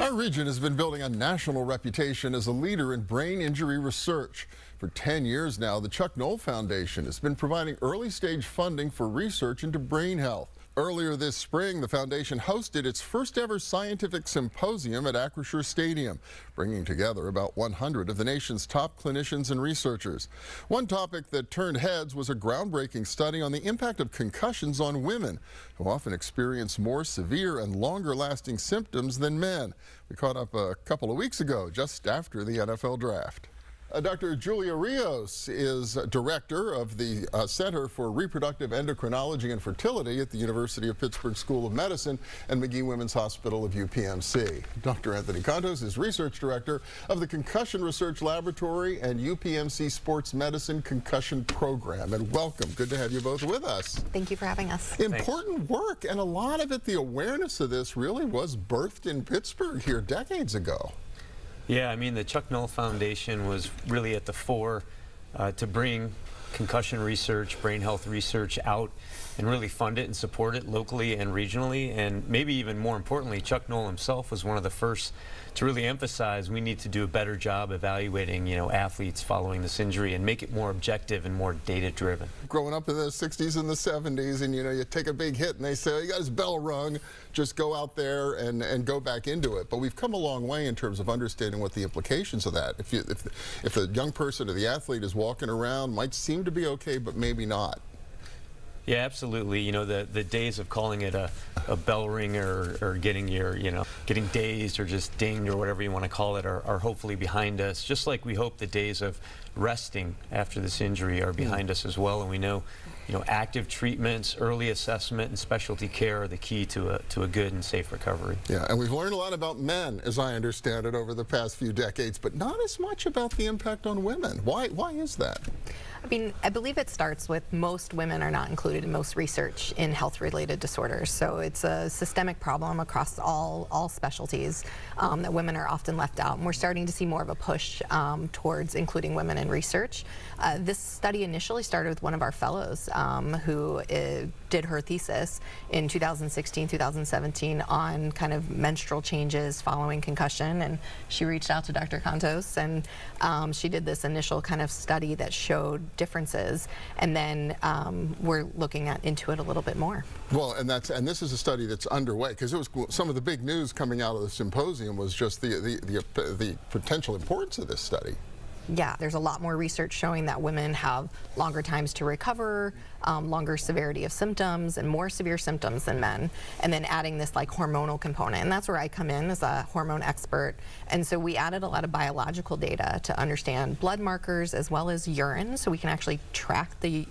Our region has been building a national reputation as a leader in brain injury research. For 10 years now, the Chuck Noll Foundation has been providing early-stage funding for research into brain health. Earlier this spring, the foundation hosted its first ever scientific symposium at Acrisure Stadium, bringing together about 100 of the nation's top clinicians and researchers. One topic that turned heads was a groundbreaking study on the impact of concussions on women, who often experience more severe and longer-lasting symptoms than men. We caught up a couple of weeks ago, just after the NFL draft. Dr. Julia Rios is director of the Center for Reproductive Endocrinology and Fertility at the University of Pittsburgh School of Medicine and McGee Women's Hospital of UPMC. Dr. Anthony Contos is research director of the Concussion Research Laboratory and UPMC Sports Medicine Concussion Program. And welcome. Good to have you both with us. Thank you for having us. Important work, and a lot of it, the awareness of this really was birthed in Pittsburgh here decades ago. Yeah, I mean, the Chuck Noll Foundation was really at the fore to bring concussion research, brain health research out and really fund it and support it locally and regionally. And maybe even more importantly, Chuck Noll himself was one of the first to really emphasize we need to do a better job evaluating, athletes following this injury and make it more objective and more data-driven. Growing up in the 60s and the 70s, and you take a big hit and they say, oh, you got his bell rung, just go out there and go back into it. But we've come a long way in terms of understanding what the implications of that. If the young person or the athlete is walking around, might seem to be okay, but maybe not. Yeah, absolutely. The days of calling it a bell ring or getting getting dazed or just dinged or whatever you want to call it are hopefully behind us. Just like we hope the days of resting after this injury are behind us as well. And we know, active treatments, early assessment, and specialty care are the key to a good and safe recovery. Yeah, and we've learned a lot about men, as I understand it, over the past few decades, but not as much about the impact on women. Why is that? I mean, I believe it starts with most women are not included in most research in health-related disorders. So it's a systemic problem across all specialties that women are often left out. And we're starting to see more of a push towards including women in research. This study initially started with one of our fellows who did her thesis in 2016, 2017 on kind of menstrual changes following concussion. And she reached out to Dr. Contos, and she did this initial kind of study that showed differences, and then we're looking into it a little bit more. Well, and this is a study that's underway, because it was some of the big news coming out of the symposium was just the potential importance of this study. Yeah, there's a lot more research showing that women have longer times to recover, longer severity of symptoms, and more severe symptoms than men. And then adding this hormonal component, and that's where I come in as a hormone expert. And so we added a lot of biological data to understand blood markers as well as urine, so we can actually track the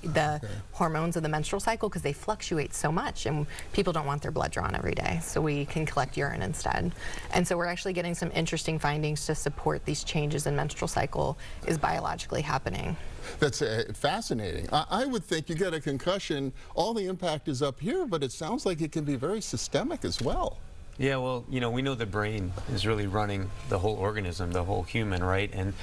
hormones of the menstrual cycle, because they fluctuate so much, and people don't want their blood drawn every day. So we can collect urine instead. And so we're actually getting some interesting findings to support these changes in menstrual cycle is biologically happening. That's fascinating. I would think you get a concussion, all the impact is up here, but it sounds like it can be very systemic as well. Yeah, well, we know the brain is really running the whole organism, the whole human, right? And,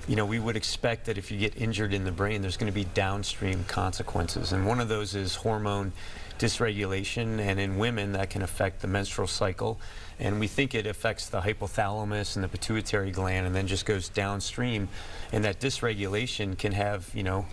we would expect that if you get injured in the brain, there's going to be downstream consequences. And one of those is hormone dysregulation, and in women that can affect the menstrual cycle. And we think it affects the hypothalamus and the pituitary gland, and then just goes downstream. And that dysregulation can have,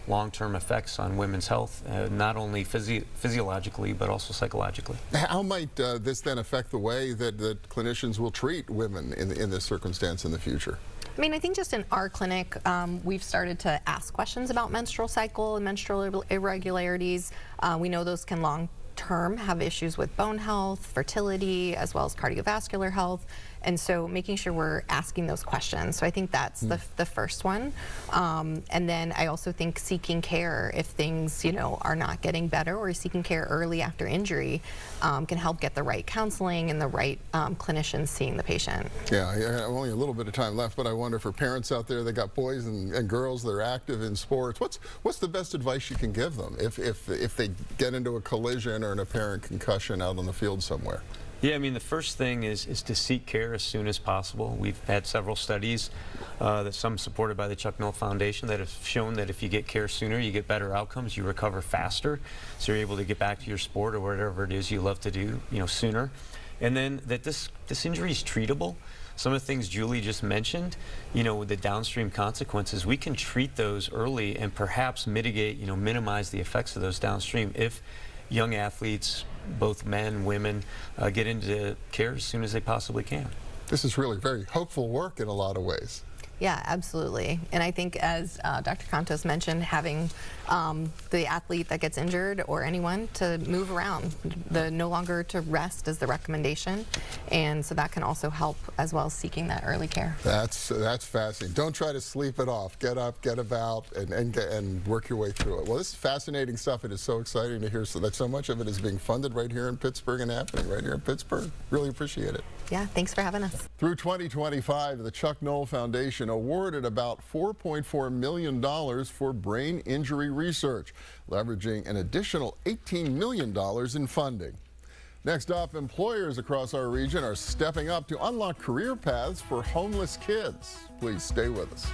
long-term effects on women's health, not only physiologically, but also psychologically. How might this then affect the way that clinicians will treat women in this circumstance in the future? I mean, I think just in our clinic, we've started to ask questions about menstrual cycle and menstrual irregularities. We know those can long-term have issues with bone health, fertility, as well as cardiovascular health. And so making sure we're asking those questions. So I think that's the first one. And then I also think seeking care if things, are not getting better, or seeking care early after injury can help get the right counseling and the right clinicians seeing the patient. Yeah, I have only a little bit of time left, but I wonder for parents out there that got boys and girls that are active in sports, what's the best advice you can give them if they get into a collision or an apparent concussion out on the field somewhere? Yeah, I mean, the first thing is to seek care as soon as possible. We've had several studies, that some supported by the Chuck Noll Foundation, that have shown that if you get care sooner, you get better outcomes, you recover faster, so you're able to get back to your sport or whatever it is you love to do, sooner. And then that this injury is treatable. some of the things Julie just mentioned, with the downstream consequences, we can treat those early and perhaps mitigate, minimize the effects of those downstream if young athletes, both men, women, get into care as soon as they possibly can. This is really very hopeful work in a lot of ways. Yeah, absolutely. And I think, as Dr. Contos mentioned, having the athlete that gets injured or anyone to move around, no longer to rest is the recommendation, and so that can also help as well as seeking that early care. That's fascinating. Don't try to sleep it off. Get up, get about, and work your way through it. Well, this is fascinating stuff. It is so exciting to hear that so much of it is being funded right here in Pittsburgh and happening right here in Pittsburgh. Really appreciate it. Yeah, thanks for having us. Through 2025, the Chuck Noll Foundation awarded about $4.4 million for brain injury research, leveraging an additional $18 million in funding. Next up, employers across our region are stepping up to unlock career paths for homeless kids. Please stay with us.